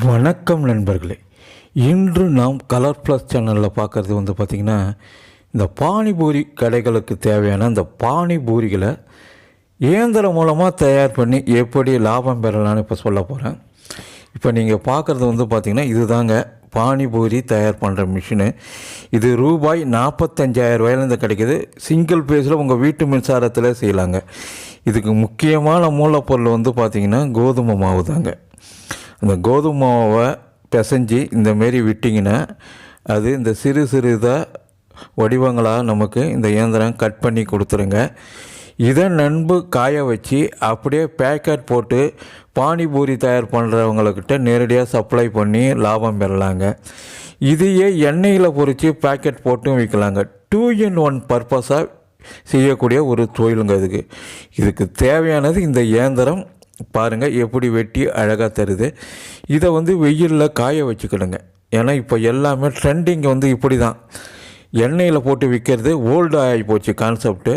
வணக்கம் நண்பர்களே. இன்று நாம் கலர் ப்ளஸ் சேனலில் பார்க்குறது பார்த்திங்கன்னா, இந்த பானிபூரி கடைகளுக்கு தேவையான இந்த பானிபூரிகளை இயந்திரம் மூலமாக தயார் பண்ணி எப்படி லாபம் பெறலான்னு இப்போ சொல்ல போகிறேன். இப்போ நீங்கள் பார்க்குறது பார்த்திங்கன்னா, இதுதாங்க பானிபூரி தயார் பண்ணுற மிஷினு. இது ரூபாய் 45,000 கிடைக்கிது. சிங்கிள் பேஸில் உங்கள் வீட்டு மின்சாரத்தில் செய்யலாங்க. இதுக்கு முக்கியமான மூலப்பொருள் பார்த்திங்கன்னா கோதுமை மாவு தாங்க. அந்த கோதுமை மாவை பிசைஞ்சு இந்தமாரி விட்டிங்கன்னா அது இந்த சிறு சிறுதாக வடிவங்களாக நமக்கு இந்த இயந்திரம் கட் பண்ணி கொடுத்துருங்க. இதை நன்கு காய வச்சு அப்படியே பேக்கெட் போட்டு பானிபூரி தயார் பண்ணுறவங்கக்கிட்ட நேரடியாக சப்ளை பண்ணி லாபம் பெறலாங்க. இதையே எண்ணெயில் பொறித்து பேக்கெட் போட்டும் விற்கலாங்க. 2-in-1 பர்பஸாக செய்யக்கூடிய ஒரு தொழிலுங்க. இதுக்கு தேவையானது இந்த இயந்திரம். பாருங்கள் எப்படி வெட்டி அழகாக தருது. இதை வெயிலில் காய வச்சுக்கிடுங்க. ஏன்னா இப்போ எல்லாமே ட்ரெண்டிங் இப்படி தான், எண்ணெயில் போட்டு விற்கிறது ஓல்டு ஆகி போச்சு கான்செப்ட்டு.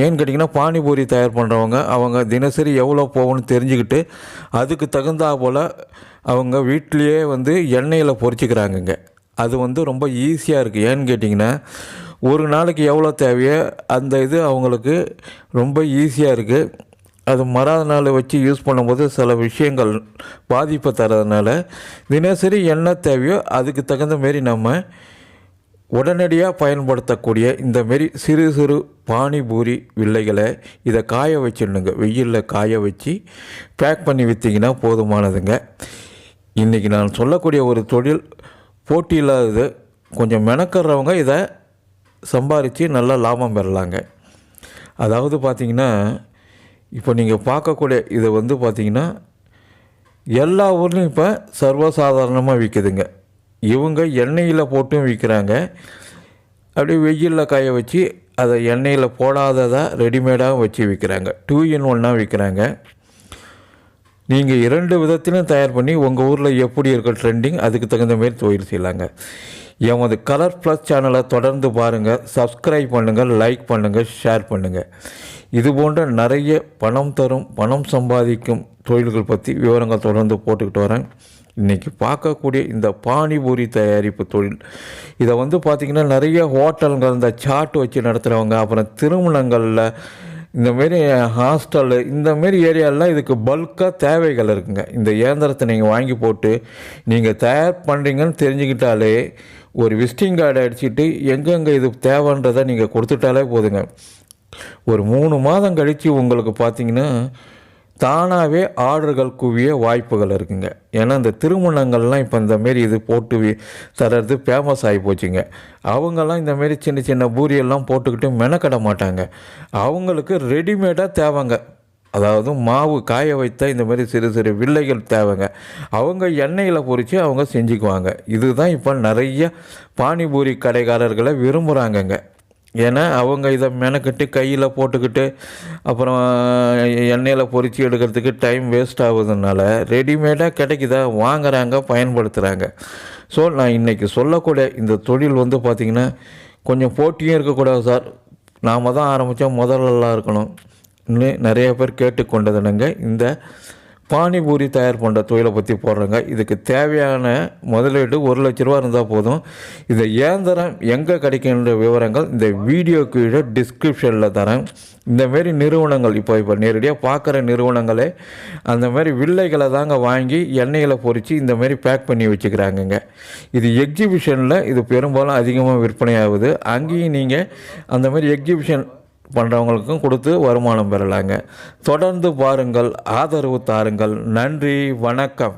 ஏன்னு கேட்டிங்கன்னா, பானிபூரி தயார் பண்ணுறவங்க அவங்க தினசரி எவ்வளோ போகணும்னு தெரிஞ்சுக்கிட்டு அதுக்கு தகுந்தா போல் அவங்க வீட்டிலையே எண்ணெயில் பொரிச்சிக்கிறாங்கங்க. அது ரொம்ப ஈஸியாக இருக்குது. ஏன்னு கேட்டிங்கன்னா, ஒரு நாளைக்கு எவ்வளோ தேவையோ அந்த இது அவங்களுக்கு ரொம்ப ஈஸியாக இருக்குது. அது மறாத நாள் வச்சு யூஸ் பண்ணும்போது சில விஷயங்கள் பாதிப்பை தரதுனால தினசரி என்ன தேவையோ அதுக்கு தகுந்த மாரி நம்ம உடனடியாக பயன்படுத்தக்கூடிய இந்தமாரி சிறு சிறு பானிபூரி வில்லைகளை இதை காய வச்சிடணுங்க. வெயிலில் காய வச்சு பேக் பண்ணி விற்றிங்கன்னா போதுமானதுங்க. இன்றைக்கி நான் சொல்லக்கூடிய ஒரு தொழில் போட்டி இல்லாதது. கொஞ்சம் மெனக்கறவங்க இதை சம்பாரித்து நல்லா லாபம் பெறலாங்க. அதாவது பார்த்திங்கன்னா, இப்போ நீங்கள் பார்க்கக்கூடிய இதை பார்த்திங்கன்னா எல்லா ஊர்லேயும் இப்போ சர்வசாதாரணமாக விற்குதுங்க. இவங்க எண்ணெயில் போட்டும் விற்கிறாங்க. அப்படியே வெயிலில் காய வச்சு அதை எண்ணெயில் போடாததாக ரெடிமேடாக வச்சு விற்கிறாங்க. 2-in-1 விற்கிறாங்க. நீங்கள் 2 விதத்திலும் தயார் பண்ணி உங்கள் ஊரில் எப்படி இருக்க ட்ரெண்டிங் அதுக்கு தகுந்த மாரி தொழில் செய்யலாங்க. எமது கலர் ப்ளஸ் சேனலை தொடர்ந்து பாருங்கள், சப்ஸ்கிரைப் பண்ணுங்கள், லைக் பண்ணுங்கள், ஷேர் பண்ணுங்கள். இது போன்ற நிறைய பணம் தரும், பணம் சம்பாதிக்கும் தொழில்கள் பற்றி விவரங்கள் தொடர்ந்து போட்டுக்கிட்டு வரேன். இன்றைக்கி பார்க்கக்கூடிய இந்த பானிபூரி தயாரிப்பு தொழில் இதை பார்த்திங்கன்னா நிறைய ஹோட்டல்கள் இந்த சாட் வச்சு நடத்துகிறவங்க, அப்புறம் திருமணங்களில், இந்தமாரி ஹாஸ்டலு, இந்தமாரி ஏரியாலெலாம் இதுக்கு பல்காக தேவைகள் இருக்குங்க. இந்த இயந்திரத்தை நீங்கள் வாங்கி போட்டு நீங்கள் தயார் பண்ணுறீங்கன்னு தெரிஞ்சுக்கிட்டாலே ஒரு விசிட்டிங் கார்டு அடிச்சுட்டு எங்கெங்கே இது தேவைன்றதை நீங்கள் கொடுத்துட்டாலே போதுங்க. ஒரு 3 மாதம் கழித்து உங்களுக்கு பார்த்திங்கன்னா தானாகவே ஆர்டர்கள் குவிய வாய்ப்புகள் இருக்குங்க. ஏன்னா இந்த திருமணங்கள்லாம் இப்போ இந்தமாரி இது போட்டு தர்றது ஃபேமஸ் ஆகி போச்சுங்க. அவங்கெல்லாம் இந்தமாரி சின்ன சின்ன பூரியெல்லாம் போட்டுக்கிட்டு மெனக்கட மாட்டாங்க. அவங்களுக்கு ரெடிமேடாக தேவைங்க. அதாவது மாவு காய வைத்த இந்தமாரி சிறு சிறு வில்லைகள் தேவைங்க. அவங்க எண்ணெயில் பொறித்து அவங்க செஞ்சுக்குவாங்க. இதுதான் இப்போ நிறைய பானிபூரி கடைக்காரர்களை விரும்புகிறாங்கங்க. ஏன்னா அவங்க இதை மெனக்கிட்டு கையில் போட்டுக்கிட்டு அப்புறம் எண்ணெயில் பொறிச்சு எடுக்கிறதுக்கு டைம் வேஸ்ட் ஆகுதுனால ரெடிமேடாக கிடைக்குதா வாங்குகிறாங்க, பயன்படுத்துகிறாங்க. ஸோ நான் இன்றைக்கி சொல்லக்கூடிய இந்த தொழில் பார்த்திங்கன்னா கொஞ்சம் போட்டியும் இருக்கக்கூடாது சார். நாம் தான் ஆரம்பித்தா முதல்லலாம் இருக்கணும். இன்னும் நிறைய பேர் கேட்டுக்கொண்டதுனுங்க இந்த பானிபூரி தயார் பண்ணுற தொழிலை பற்றி போடுறேங்க. இதுக்கு தேவையான முதலீடு 1 லட்ச ரூபா இருந்தால் போதும். இந்த இயந்திரம் எங்கே கிடைக்கின்ற விவரங்கள் இந்த வீடியோ கீழே டிஸ்கிரிப்ஷனில் தரேன். இந்தமாரி நிறுவனங்கள் இப்போ நேரடியாக பார்க்குற நிறுவனங்களே அந்தமாரி வில்லைகளை தாங்க வாங்கி எண்ணெயில் பொறித்து இந்தமாரி பேக் பண்ணி வச்சுக்கிறாங்கங்க. இது எக்ஸிபிஷனில் இது பெரும்பாலும் அதிகமாக விற்பனை ஆகுது. அங்கேயும் நீங்கள் அந்தமாரி எக்ஸிபிஷன் பண்ணுறவங்களுக்கும் கொடுத்து வருமானம் பெறலாங்க. தொடர்ந்து பாருங்கள், ஆதரவு தாருங்கள். நன்றி, வணக்கம்.